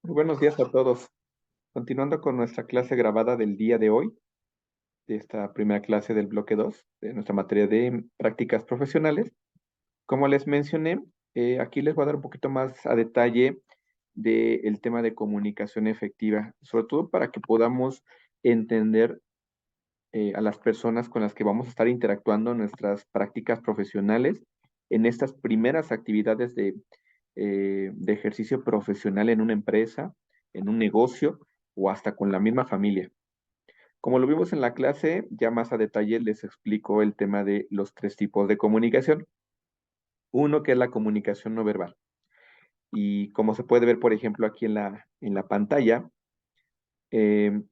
Muy buenos días a todos. Continuando con nuestra clase grabada del día de hoy, de esta primera clase del bloque 2 de nuestra materia de prácticas profesionales. Como les mencioné, aquí les voy a dar un poquito más a detalle del tema de comunicación efectiva, sobre todo para que podamos entender a las personas con las que vamos a estar interactuando en nuestras prácticas profesionales, en estas primeras actividades de ejercicio profesional en una empresa, en un negocio o hasta con la misma familia. Como lo vimos en la clase, ya más a detalle les explico el tema de los tres tipos de comunicación. Uno que es la comunicación no verbal. Y como se puede ver, por ejemplo, aquí en la pantalla, eh,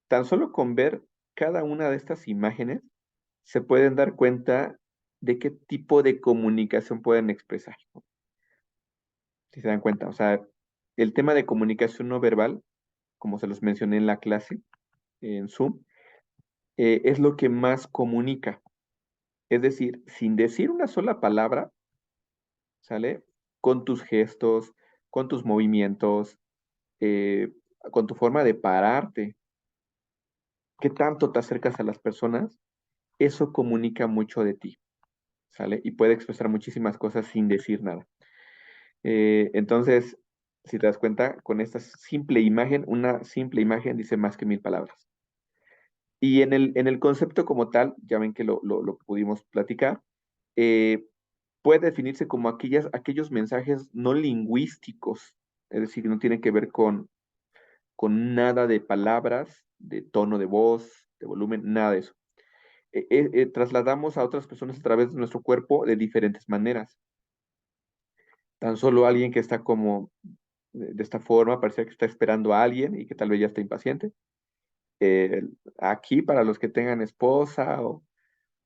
tan solo con ver cada una de estas imágenes, se pueden dar cuenta de qué tipo de comunicación pueden expresar, ¿no? Si se dan cuenta, o sea, el tema de comunicación no verbal, como se los mencioné en la clase, en Zoom, es lo que más comunica. Es decir, sin decir una sola palabra, ¿sale? Con tus gestos, con tus movimientos, eh, con tu forma de pararte, qué tanto te acercas a las personas, eso comunica mucho de ti, ¿sale? Y puede expresar muchísimas cosas sin decir nada. Entonces, si te das cuenta, con esta simple imagen, una simple imagen dice más que mil palabras. Y en el concepto como tal, ya ven que lo pudimos platicar, eh, puede definirse como aquellos mensajes no lingüísticos, es decir, no tienen que ver con nada de palabras, de tono de voz, de volumen, nada de eso. Trasladamos a otras personas a través de nuestro cuerpo de diferentes maneras. Tan solo alguien que está como de esta forma, parecía que está esperando a alguien y que tal vez ya está impaciente. Eh, Aquí, para los que tengan esposa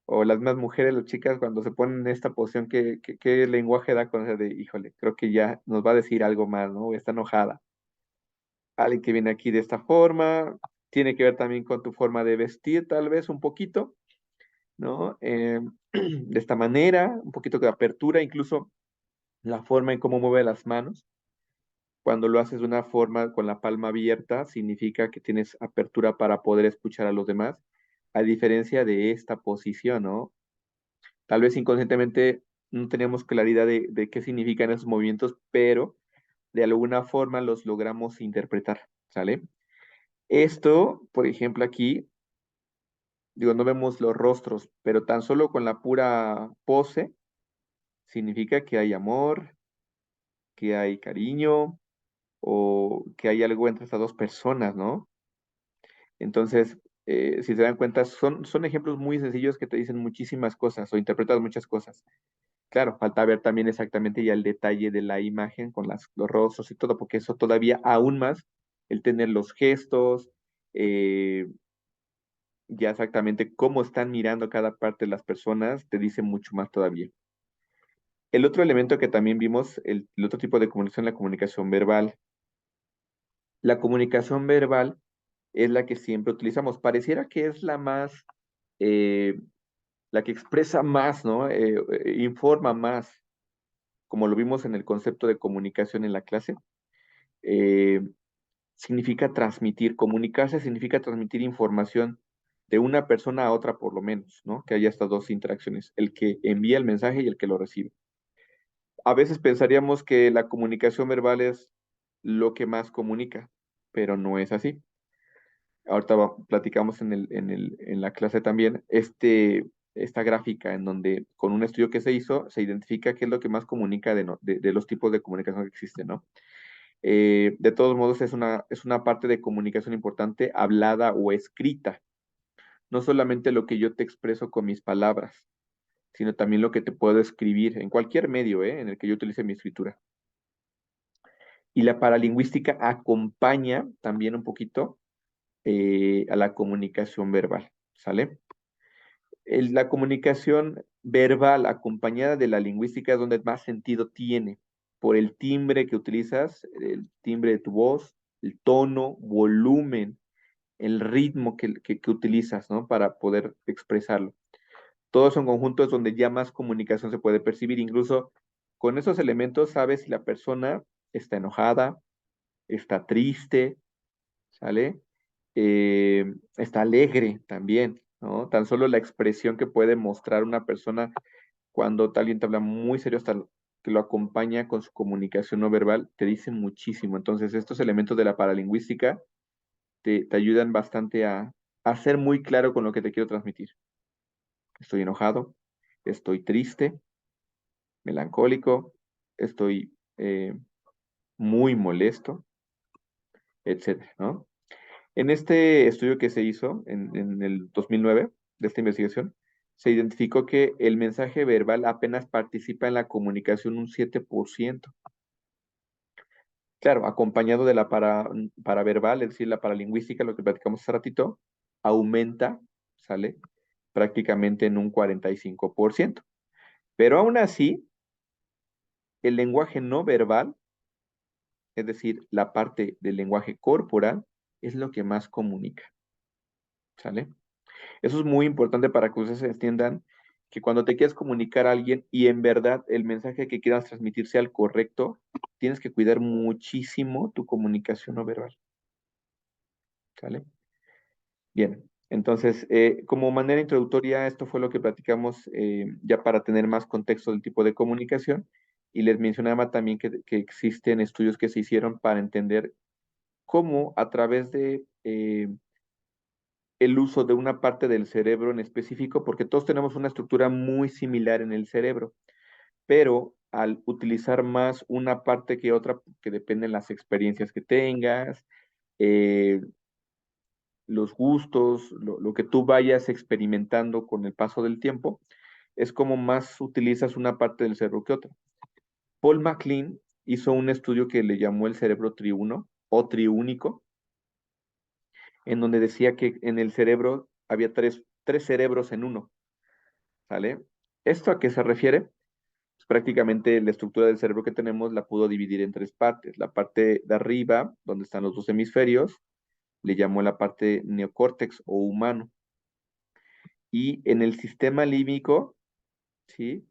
o las más mujeres, las chicas, cuando se ponen en esta posición, ¿qué lenguaje da con ese de, híjole, creo que ya nos va a decir algo más, ¿no? Está enojada. Alguien que viene aquí de esta forma, tiene que ver también con tu forma de vestir, tal vez un poquito, ¿no? De esta manera, un poquito de apertura, incluso la forma en cómo mueve las manos. Cuando lo haces de una forma con la palma abierta, significa que tienes apertura para poder escuchar a los demás, a diferencia de esta posición, ¿no? Tal vez inconscientemente no tenemos claridad de qué significan esos movimientos, pero de alguna forma los logramos interpretar, ¿sale? Esto, por ejemplo, aquí, digo, no vemos los rostros, pero tan solo con la pura pose significa que hay amor, que hay cariño o que hay algo entre estas dos personas, ¿no? Entonces, si se dan cuenta, son ejemplos muy sencillos que te dicen muchísimas cosas o interpretas muchas cosas. Claro, falta ver también exactamente ya el detalle de la imagen con los rostros y todo, porque eso todavía aún más, el tener los gestos, eh, ya exactamente cómo están mirando cada parte de las personas, te dice mucho más todavía. El otro elemento que también vimos, el otro tipo de comunicación, la comunicación verbal. La comunicación verbal es la que siempre utilizamos. Pareciera que es la más, eh, la que expresa más, ¿no? Informa más, como lo vimos en el concepto de comunicación en la clase. Eh, Significa transmitir, comunicarse significa transmitir información de una persona a otra por lo menos, ¿no? Que haya estas dos interacciones, el que envía el mensaje y el que lo recibe. A veces pensaríamos que la comunicación verbal es lo que más comunica, pero no es así. Ahorita platicamos en la clase también esta gráfica en donde con un estudio que se hizo se identifica qué es lo que más comunica de los tipos de comunicación que existen, ¿no? De todos modos, es una parte de comunicación importante, hablada o escrita. No solamente lo que yo te expreso con mis palabras, sino también lo que te puedo escribir en cualquier medio, en el que yo utilice mi escritura. Y la paralingüística acompaña también un poquito a la comunicación verbal, ¿sale? La comunicación verbal acompañada de la lingüística es donde más sentido tiene, por el timbre que utilizas, el timbre de tu voz, el tono, volumen, el ritmo que utilizas, ¿no? Para poder expresarlo. Todos son conjuntos donde ya más comunicación se puede percibir. Incluso con esos elementos sabes si la persona está enojada, está triste, ¿sale? Está alegre también, ¿no? Tan solo la expresión que puede mostrar una persona cuando alguien te habla muy serio, hasta que lo acompaña con su comunicación no verbal, te dice muchísimo. Entonces, estos elementos de la paralingüística te ayudan bastante a ser muy claro con lo que te quiero transmitir. Estoy enojado, estoy triste, melancólico, estoy muy molesto, etcétera, ¿no? En este estudio que se hizo en el 2009 de esta investigación, se identificó que el mensaje verbal apenas participa en la comunicación un 7%. Claro, acompañado de la paraverbal, es decir, la paralingüística, lo que platicamos hace ratito, aumenta, ¿sale? Prácticamente en un 45%. Pero aún así, el lenguaje no verbal, es decir, la parte del lenguaje corporal, es lo que más comunica, ¿sale? Eso es muy importante para que ustedes entiendan que cuando te quieras comunicar a alguien y en verdad el mensaje que quieras transmitir sea el correcto, tienes que cuidar muchísimo tu comunicación no verbal, ¿sale? Bien, entonces, como manera introductoria, esto fue lo que platicamos ya para tener más contexto del tipo de comunicación. Y les mencionaba también que existen estudios que se hicieron para entender cómo a través de el uso de una parte del cerebro en específico, porque todos tenemos una estructura muy similar en el cerebro, pero al utilizar más una parte que otra, que dependen las experiencias que tengas, eh, los gustos, lo que tú vayas experimentando con el paso del tiempo, es como más utilizas una parte del cerebro que otra. Paul MacLean hizo un estudio que le llamó el cerebro triuno o triúnico, en donde decía que en el cerebro había tres cerebros en uno, ¿sale? ¿Esto a qué se refiere? Pues prácticamente la estructura del cerebro que tenemos la pudo dividir en tres partes. La parte de arriba, donde están los dos hemisferios, le llamó la parte neocórtex o humano. Y en el sistema límbico, ¿sí?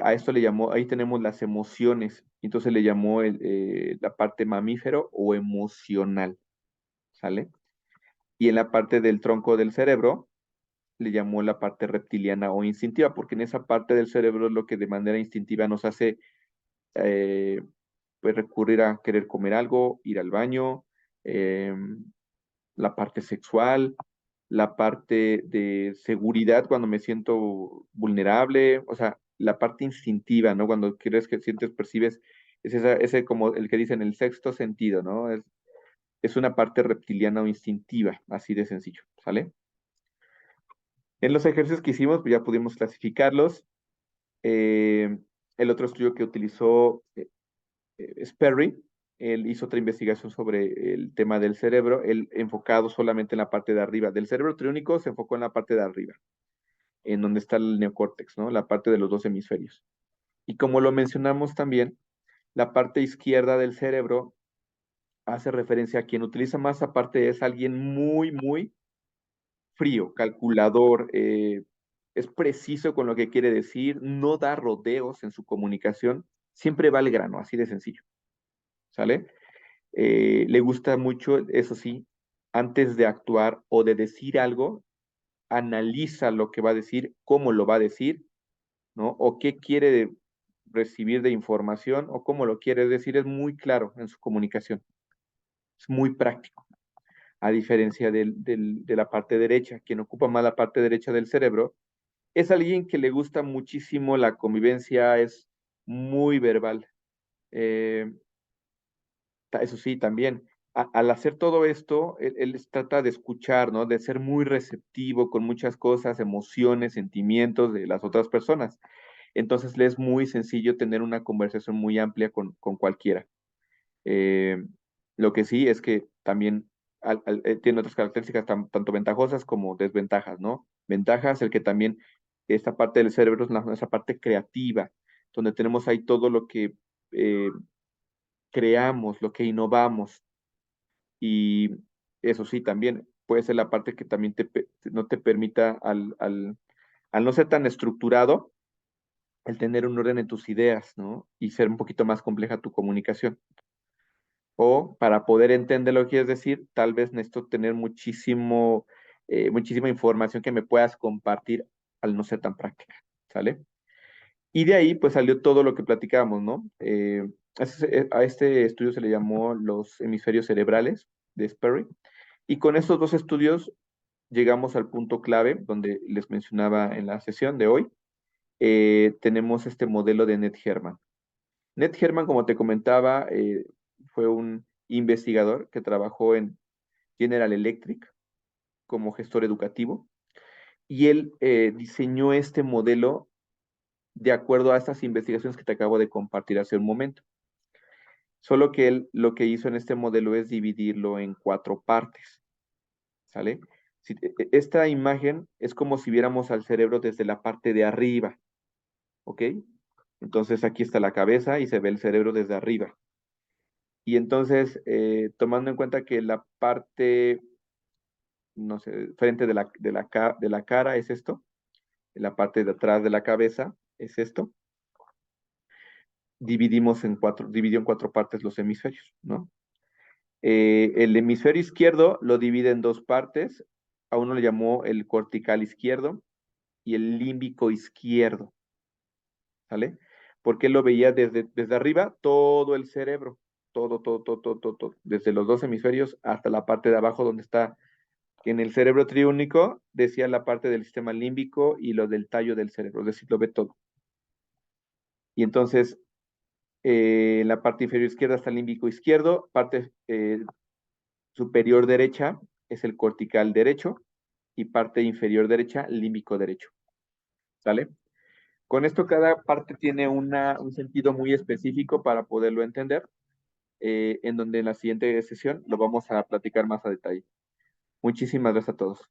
A esto le llamó, ahí tenemos las emociones, entonces le llamó la parte mamífero o emocional, ¿sale? Y en la parte del tronco del cerebro le llamó la parte reptiliana o instintiva, porque en esa parte del cerebro es lo que de manera instintiva nos hace eh, pues recurrir a querer comer algo, ir al baño, eh, la parte sexual, la parte de seguridad cuando me siento vulnerable, o sea, la parte instintiva, ¿no? Cuando quieres que sientes, percibes, es ese como el que dicen el sexto sentido, ¿no? Es una parte reptiliana o instintiva, así de sencillo, ¿sale? En los ejercicios que hicimos, pues ya pudimos clasificarlos. Eh, el otro estudio que utilizó Sperry, él hizo otra investigación sobre el tema del cerebro, él enfocado solamente en la parte de arriba. Del cerebro triúnico se enfocó en la parte de arriba, en donde está el neocórtex, ¿no? La parte de los dos hemisferios. Y como lo mencionamos también, la parte izquierda del cerebro hace referencia a quien utiliza más aparte es alguien muy, muy frío, calculador, es preciso con lo que quiere decir, no da rodeos en su comunicación, siempre va al grano, así de sencillo, ¿sale? Le gusta mucho, eso sí, antes de actuar o de decir algo, analiza lo que va a decir, cómo lo va a decir, ¿no? O qué quiere recibir de información o cómo lo quiere decir, es muy claro en su comunicación, es muy práctico, a diferencia de la parte derecha, quien ocupa más la parte derecha del cerebro, es alguien que le gusta muchísimo la convivencia, es muy verbal. Eh, Eso sí, también, al hacer todo esto, él trata de escuchar, ¿no? De ser muy receptivo con muchas cosas, emociones, sentimientos de las otras personas. Entonces, le es muy sencillo tener una conversación muy amplia con cualquiera. Eh, lo que sí es que también tiene otras características tanto ventajosas como desventajas, ¿no? Ventajas, el que también esta parte del cerebro es esa parte creativa, donde tenemos ahí todo lo que eh, creamos, lo que innovamos. Y eso sí, también puede ser la parte que también no te permita, al no ser tan estructurado, el tener un orden en tus ideas, ¿no? Y ser un poquito más compleja tu comunicación. O para poder entender lo que quieres decir, tal vez necesito tener muchísima información que me puedas compartir al no ser tan práctica, ¿sale? Y de ahí pues salió todo lo que platicábamos, ¿no? A este estudio se le llamó los hemisferios cerebrales de Sperry. Y con estos dos estudios llegamos al punto clave donde les mencionaba en la sesión de hoy. Tenemos este modelo de Ned Herman. Ned Herman, como te comentaba, fue un investigador que trabajó en General Electric como gestor educativo y él diseñó este modelo de acuerdo a estas investigaciones que te acabo de compartir hace un momento. Solo que él lo que hizo en este modelo es dividirlo en cuatro partes, ¿sale? Esta imagen es como si viéramos al cerebro desde la parte de arriba, ¿ok? Entonces aquí está la cabeza y se ve el cerebro desde arriba. Y entonces, tomando en cuenta que la parte, no sé, frente de la cara es esto, la parte de atrás de la cabeza es esto, dividió en cuatro partes los hemisferios, ¿no? El hemisferio izquierdo lo divide en dos partes, a uno le llamó el cortical izquierdo y el límbico izquierdo, ¿sale? Porque él lo veía desde arriba todo el cerebro, todo, desde los dos hemisferios hasta la parte de abajo donde está, en el cerebro triúnico, decía la parte del sistema límbico y lo del tallo del cerebro, es decir, lo ve todo. Y entonces, en la parte inferior izquierda está el límbico izquierdo, parte superior derecha es el cortical derecho y parte inferior derecha, límbico derecho, ¿sale? Con esto cada parte tiene un sentido muy específico para poderlo entender, en donde en la siguiente sesión lo vamos a platicar más a detalle. Muchísimas gracias a todos.